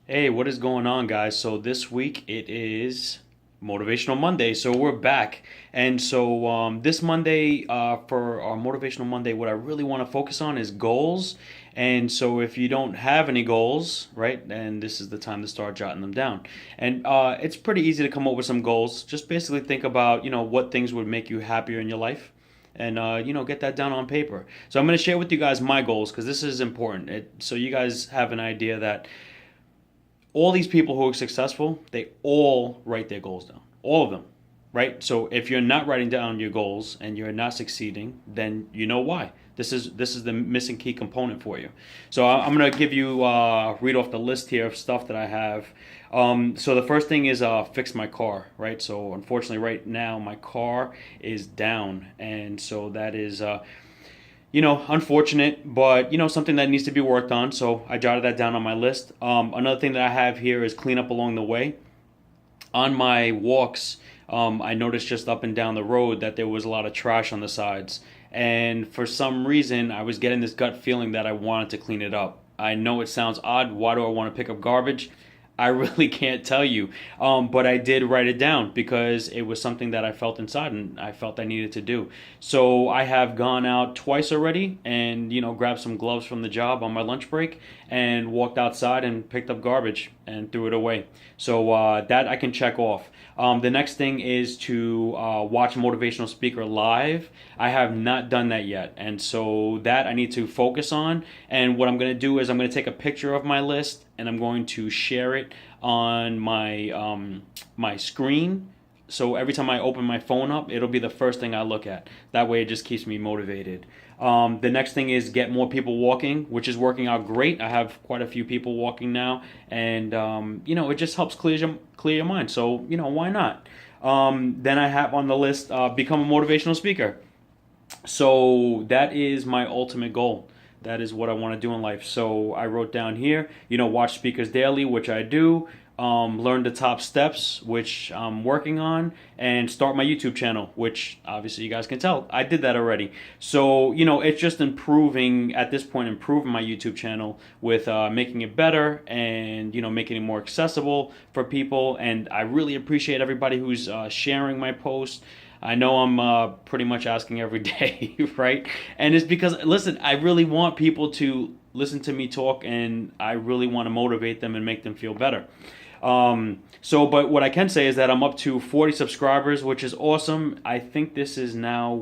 Hey, what is going on, guys? So this week it is Motivational Monday, so we're back. And so this Monday, for our Motivational Monday, what I really want to focus on is goals. And so if you don't have any goals, right, then this is the time to start jotting them down. And it's pretty easy to come up with some goals. Just basically think about, what things would make you happier in your life and get that down on paper. So I'm going to share with you guys my goals because this is important, so you guys have an idea that all these people who are successful, they all write their goals down. All of them, right? So if you're not writing down your goals and you're not succeeding, then you know why. This is the missing key component for you. So I'm gonna give you read off the list here of stuff that I have. So the first thing is fix my car, right? So unfortunately, right now my car is down, and so that is unfortunate, but something that needs to be worked on. So I jotted that down on my list. Another thing that I have here is clean up along the way. On my walks, I noticed just up and down the road that there was a lot of trash on the sides, and for some reason, I was getting this gut feeling that I wanted to clean it up. I know it sounds odd. Why do I want to pick up garbage? I really can't tell you. But I did write it down because it was something that I felt inside and I felt I needed to do. So I have gone out twice already and, grabbed some gloves from the job on my lunch break and walked outside and picked up garbage and threw it away. So that I can check off. The next thing is to watch a motivational speaker live. I have not done that yet, and so that I need to focus on. And what I'm going to do is I'm going to take a picture of my list and I'm going to share it on my screen. So every time I open my phone up, it'll be the first thing I look at. That way, it just keeps me motivated. The next thing is get more people walking, which is working out great. I have quite a few people walking now, and it just helps clear your mind. So why not? Then I have on the list become a motivational speaker. So that is my ultimate goal. That is what I want to do in life. So I wrote down here, watch speakers daily, which I do. Learn the top steps, which I'm working on, and start my YouTube channel, which obviously you guys can tell I did that already. So it's just improving at this point, improving my YouTube channel with making it better and making it more accessible for people. And I really appreciate everybody who's sharing my posts. I know I'm pretty much asking every day, right? And it's because, listen, I really want people to listen to me talk, and I really want to motivate them and make them feel better. But what I can say is that I'm up to 40 subscribers, which is awesome. I think this is now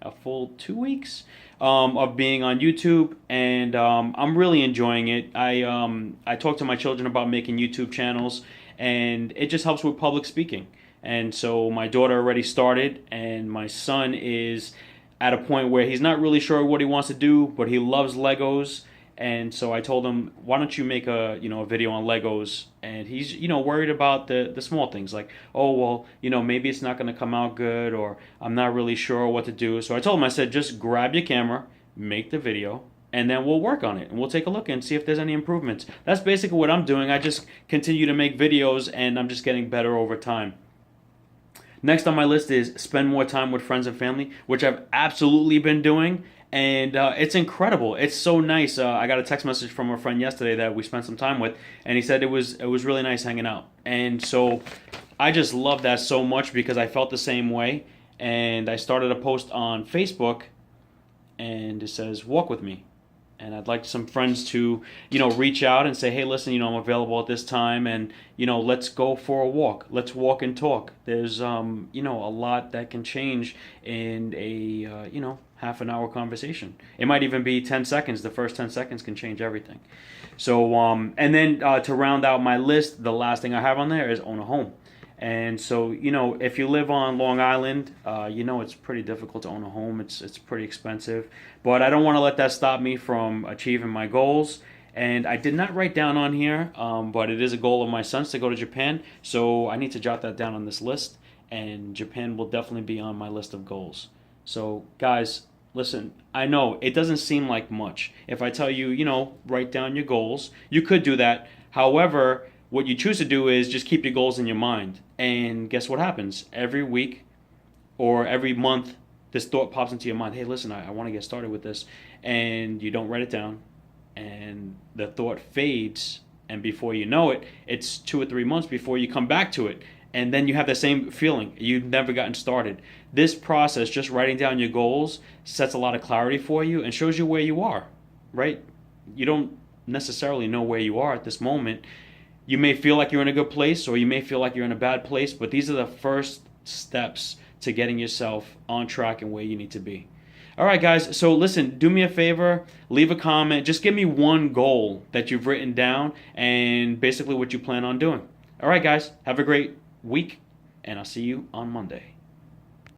a full 2 weeks of being on YouTube, and I'm really enjoying it. I talk to my children about making YouTube channels, and it just helps with public speaking. And so my daughter already started, and my son is at a point where he's not really sure what he wants to do, but he loves Legos. And so I told him, why don't you make a video on Legos? And he's worried about the small things like, oh well, maybe it's not going to come out good, or I'm not really sure what to do. So I told him, I said, just grab your camera, make the video, and then we'll work on it and we'll take a look and see if there's any improvements. That's basically what I'm doing. I just continue to make videos and I'm just getting better over time. Next on my list is spend more time with friends and family, which I've absolutely been doing, and it's incredible. It's so nice. I got a text message from a friend yesterday that we spent some time with, and he said it was really nice hanging out. And so I just love that so much because I felt the same way, and I started a post on Facebook, and it says walk with me, and I'd like some friends to, reach out and say, hey, listen, I'm available at this time, and let's go for a walk. Let's walk and talk. There's a lot that can change in a half an hour conversation. It might even be 10 seconds. The first 10 seconds can change everything. So and then to round out my list, the last thing I have on there is own a home. And so, if you live on Long Island, it's pretty difficult to own a home. It's pretty expensive. But I don't want to let that stop me from achieving my goals. And I did not write down on here, but it is a goal of my son's to go to Japan. So I need to jot that down on this list. And Japan will definitely be on my list of goals. So, guys, listen, I know it doesn't seem like much. If I tell you, write down your goals, you could do that. However, what you choose to do is just keep your goals in your mind. And guess what happens? Every week or every month, this thought pops into your mind. Hey, listen, I want to get started with this. And you don't write it down. And the thought fades. And before you know it, it's 2 or 3 months before you come back to it. And then you have the same feeling. You've never gotten started. This process, just writing down your goals, sets a lot of clarity for you and shows you where you are, right? You don't necessarily know where you are at this moment. You may feel like you're in a good place, or you may feel like you're in a bad place, but these are the first steps to getting yourself on track and where you need to be. All right, guys. So listen, do me a favor, leave a comment. Just give me one goal that you've written down and basically what you plan on doing. All right, guys. Have a great week, and I'll see you on Monday.